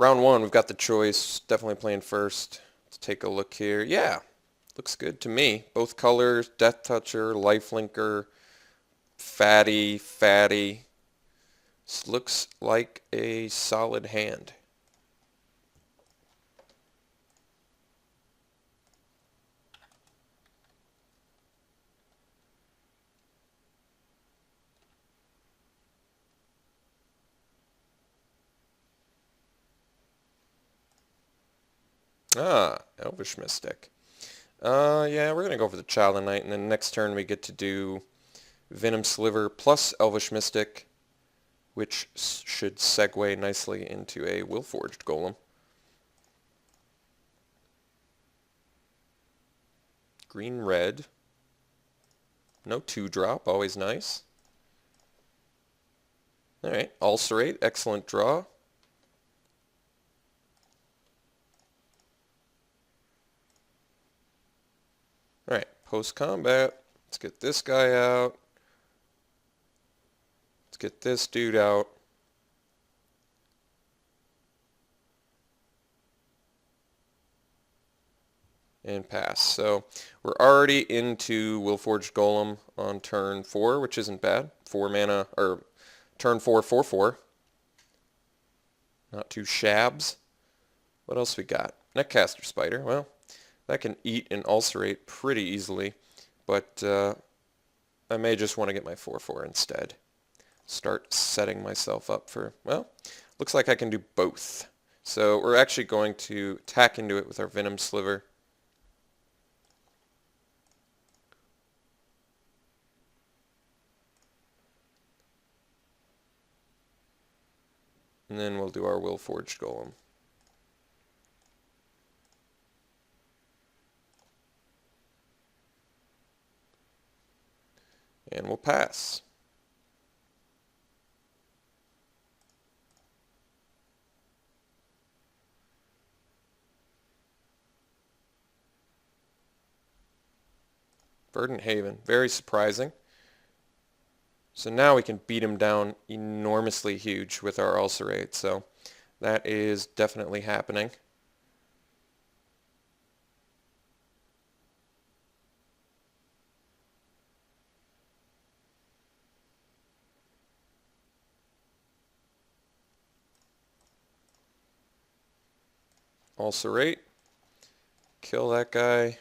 Round one, we've got the choice. Definitely playing first. Let's take a look here. Yeah, looks good to me. Both colors, Death Toucher, Lifelinker, Fatty, Fatty. This looks like a solid hand. Ah, Elvish Mystic. Yeah, we're going to go for the Child of Night, and then next turn we get to do Venom Sliver plus Elvish Mystic, which should segue nicely into a Willforged Golem. Green-red. No 2-drop, always nice. Alright, Ulcerate, excellent draw. Alright, post-combat. Let's get this guy out. Let's get this dude out. And pass. So we're already into Willforged Golem on turn 4, which isn't bad. 4 mana, or turn 4, 4/4. Not too shabs. What else we got? Netcaster Spider. Well, that can eat and ulcerate pretty easily, but I may just want to get my 4/4 instead. Start setting myself up for, well, looks like I can do both. So we're actually going to tack into it with our Venom Sliver. And then we'll do our Willforged Golem. And we'll pass. Verdant Haven, very surprising. So now we can beat him down enormously huge with our Ulcerate, so that is definitely happening. Ulcerate, kill that guy,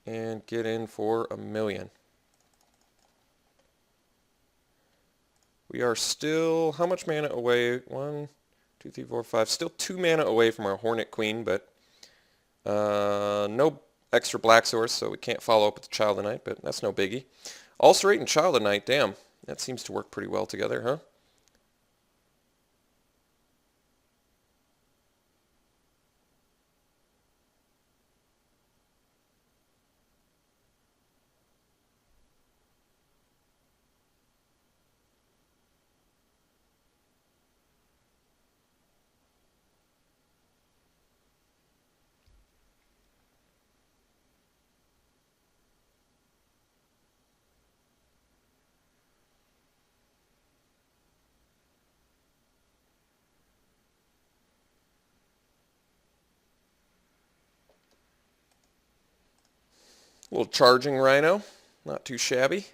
and get in for a million. We are still, how much mana away? 1, 2, 3, 4, 5. Still 2 mana away from our Hornet Queen, but no extra Black Source, so we can't follow up with the Child of Night, but that's no biggie. Ulcerate and Child of Night, damn. That seems to work pretty well together, huh? A little charging Rhino, not too shabby.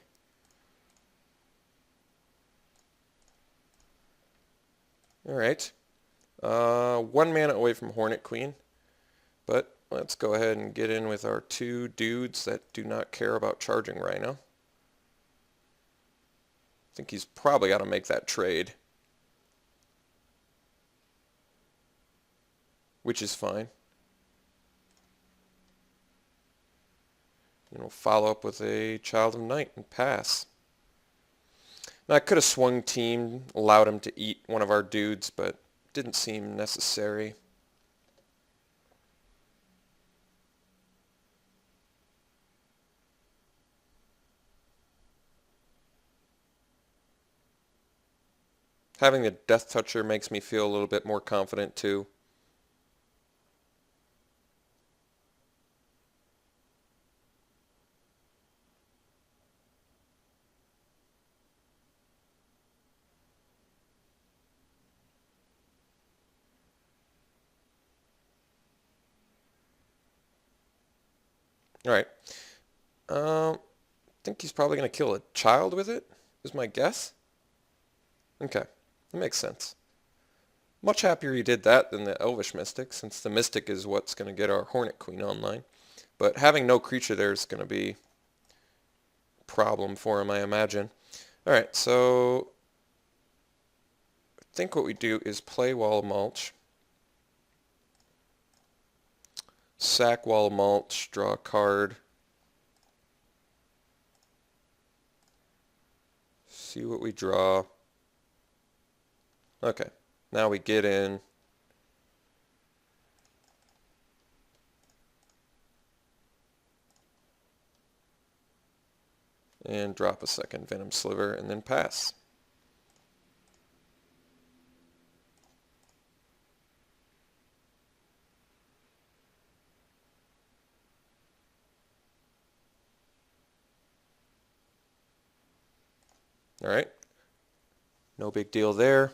Alright. 1 mana away from Hornet Queen, but let's go ahead and get in with our 2 dudes that do not care about charging Rhino. I think he's probably got to make that trade, which is fine. And we'll follow up with a Child of Night and pass. Now, I could have swung team, allowed him to eat one of our dudes, but didn't seem necessary. Having the Death Toucher makes me feel a little bit more confident too. Alright. I think he's probably going to kill a child with it, is my guess. Okay, that makes sense. Much happier he did that than the Elvish Mystic, since the Mystic is what's going to get our Hornet Queen online. But having no creature there is going to be a problem for him, I imagine. Alright, so I think what we do is play Wall of Mulch, sack Wall of Mulch, draw a card, see what we draw. Okay, now we get in. And drop a second Venom Sliver and then pass. Alright, no big deal there.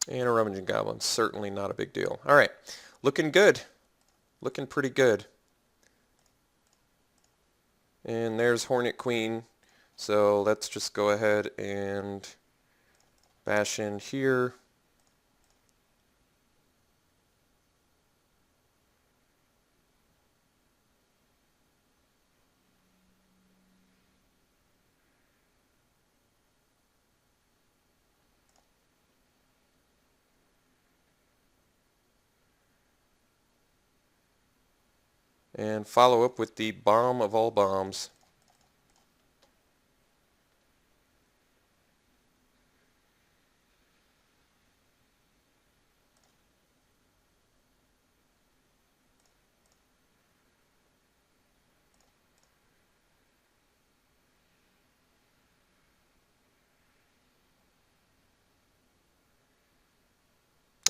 And a Rummaging Goblin, certainly not a big deal. Alright, looking good. Looking pretty good. And there's Hornet Queen. So let's just go ahead and bash in here. And follow up with the bomb of all bombs.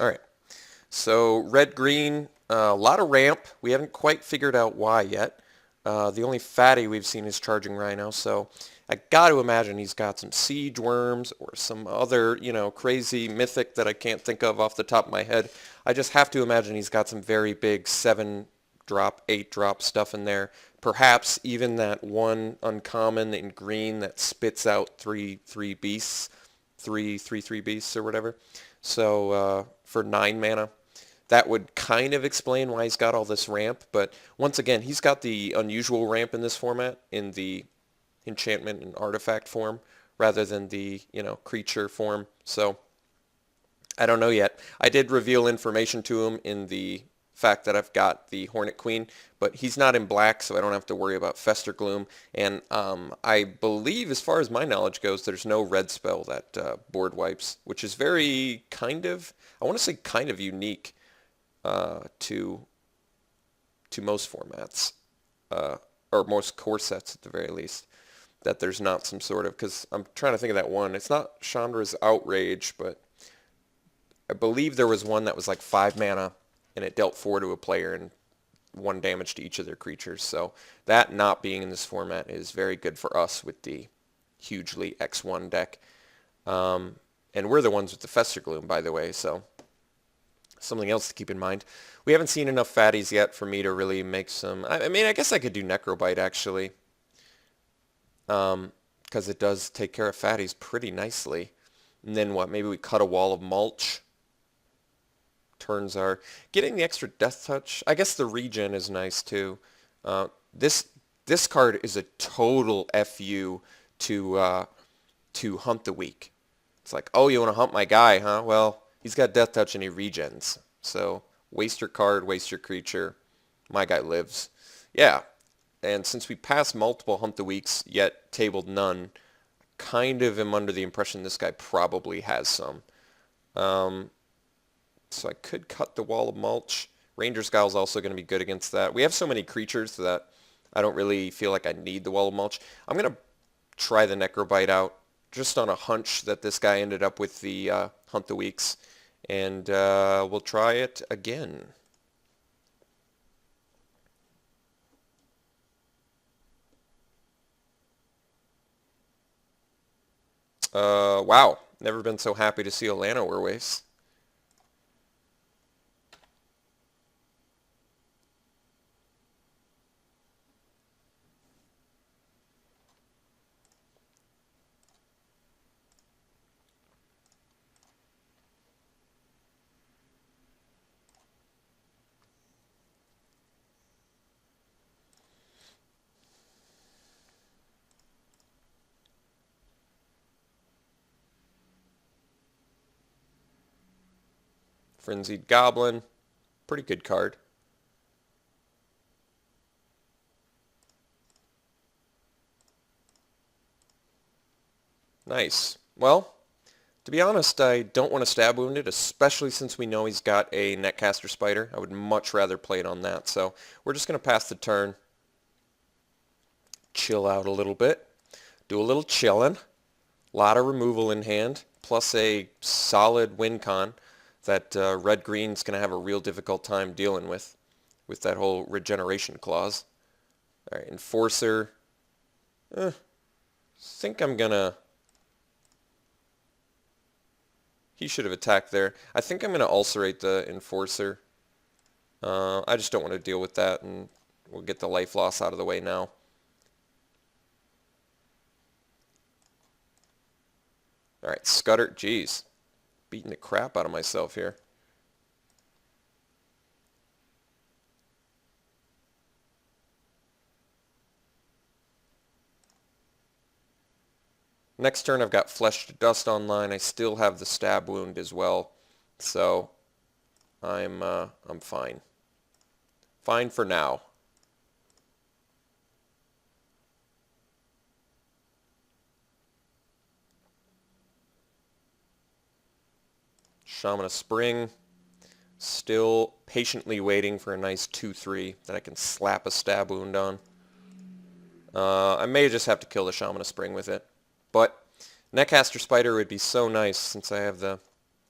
Alright, so red-green, a lot of ramp. We haven't quite figured out why yet. The only fatty we've seen is Charging Rhino, so I got to imagine he's got some siege worms or some other, crazy mythic that I can't think of off the top of my head. I just have to imagine he's got some very big 7-drop, 8-drop stuff in there. Perhaps even that one uncommon in green that spits out three beasts, three beasts or whatever. So for 9 mana. That would kind of explain why he's got all this ramp, but once again, he's got the unusual ramp in this format in the enchantment and artifact form rather than the, creature form. So I don't know yet. I did reveal information to him in the fact that I've got the Hornet Queen, but he's not in black, so I don't have to worry about Fester Gloom. And I believe, as far as my knowledge goes, there's no red spell that board wipes, which is very I want to say kind of unique to most formats, or most core sets at the very least, that there's not some sort of, because I'm trying to think of that one. It's not Chandra's Outrage, but I believe there was one that was like 5 mana, and it dealt 4 to a player and 1 damage to each of their creatures. So that not being in this format is very good for us with the hugely X1 deck. And we're the ones with the Fester Gloom, by the way, so something else to keep in mind. We haven't seen enough fatties yet for me to really make some... I mean, I guess I could do Necrobite, actually, because it does take care of fatties pretty nicely. And then what? Maybe we cut a Wall of Mulch. Turns are... Getting the extra Death Touch. I guess the regen is nice, too. This card is a total FU to Hunt the Weak. It's like, oh, you want to hunt my guy, huh? Well, he's got Death Touch and he regens. So waste your card, waste your creature. My guy lives. Yeah. And since we passed multiple Hunt the Weeks, yet tabled none, kind of am under the impression this guy probably has some. So I could cut the Wall of Mulch. Ranger Scowl is also going to be good against that. We have so many creatures that I don't really feel like I need the Wall of Mulch. I'm going to try the Necrobite out just on a hunch that this guy ended up with the Hunt the Weeks. And we'll try it again. Wow. Never been so happy to see a Lano Airways. Frenzied Goblin. Pretty good card. Nice. Well, to be honest, I don't want to stab wounded, especially since we know he's got a Netcaster Spider. I would much rather play it on that. So we're just going to pass the turn, chill out a little bit, do a little chilling, a lot of removal in hand, plus a solid win con that red-green's going to have a real difficult time dealing with that whole regeneration clause. All right, Enforcer. Think I'm going to... He should have attacked there. I think I'm going to ulcerate the Enforcer. I just don't want to deal with that, and we'll get the life loss out of the way now. Alright, Scudder. Jeez. Beating the crap out of myself here. Next turn I've got Flesh to Dust online. I still have the stab wound as well. So I'm fine. Fine for now. Shaman of Spring. Still patiently waiting for a nice 2-3 that I can slap a stab wound on. I may just have to kill the Shaman of Spring with it. But Netcaster Spider would be so nice since I have the...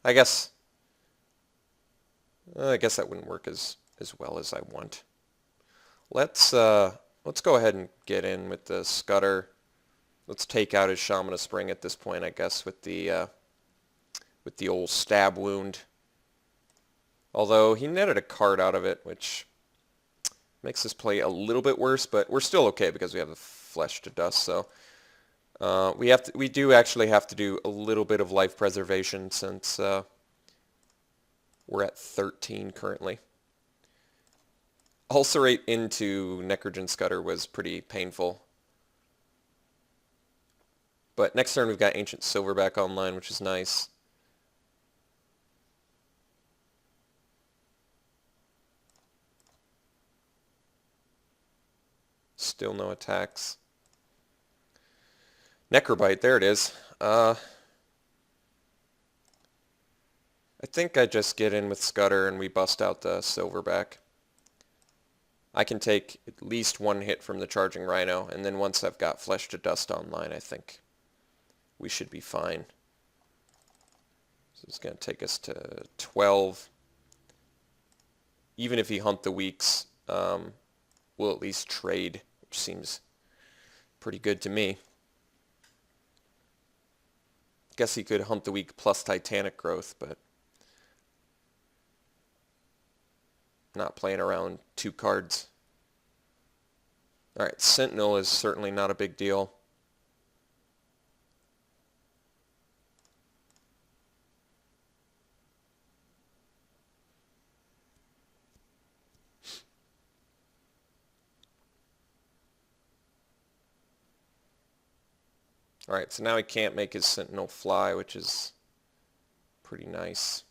I guess that wouldn't work as well as I want. Let's go ahead and get in with the Scudder. Let's take out his Shaman of Spring at this point, I guess, with the old stab wound. Although he netted a card out of it, which makes this play a little bit worse, but we're still okay because we have the Flesh to Dust. So we do actually have to do a little bit of life preservation since we're at 13 currently. Ulcerate into Necrogen Scudder was pretty painful. But next turn we've got Ancient Silverback online, which is nice. Still no attacks. Necrobite, there it is. I think I just get in with Scudder and we bust out the Silverback. I can take at least one hit from the Charging Rhino, and then once I've got Flesh to Dust online, I think we should be fine. So it's going to take us to 12. Even if he Hunt the Weeks, we'll at least trade, which seems pretty good to me. Guess he could Hunt the Week plus Titanic Growth, but not playing around 2 cards. Alright, Sentinel is certainly not a big deal. Alright, so now he can't make his Sentinel fly, which is pretty nice.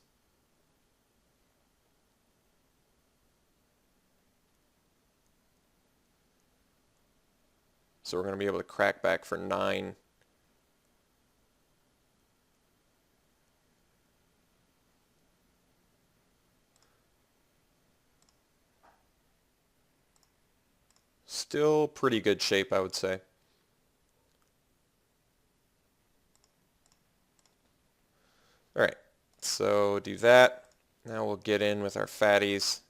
So we're going to be able to crack back for 9. Still pretty good shape, I would say. so do that. Now we'll get in with our fatties.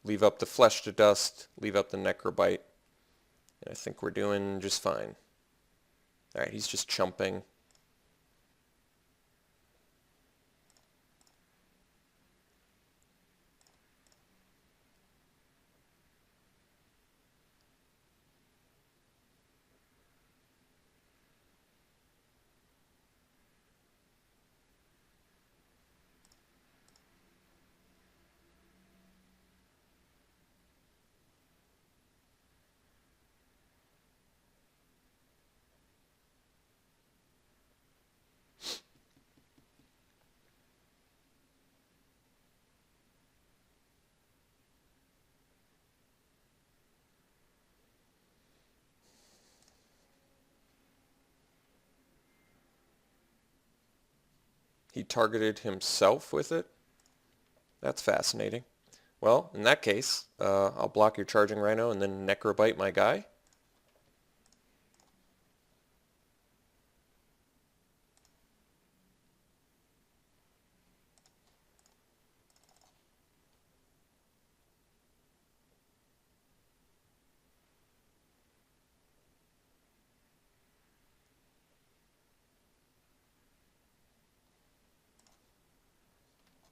Leave up the flesh to dust, leave up the necrobite. And I think we're doing just fine. Alright, he's just chumping. He targeted himself with it? That's fascinating. Well, in that case, I'll block your charging rhino and then necrobite my guy.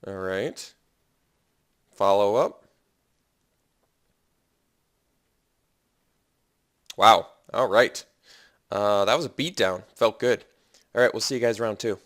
All right. Follow up. Wow. All right. That was a beatdown. Felt good. All right. We'll see you guys round 2.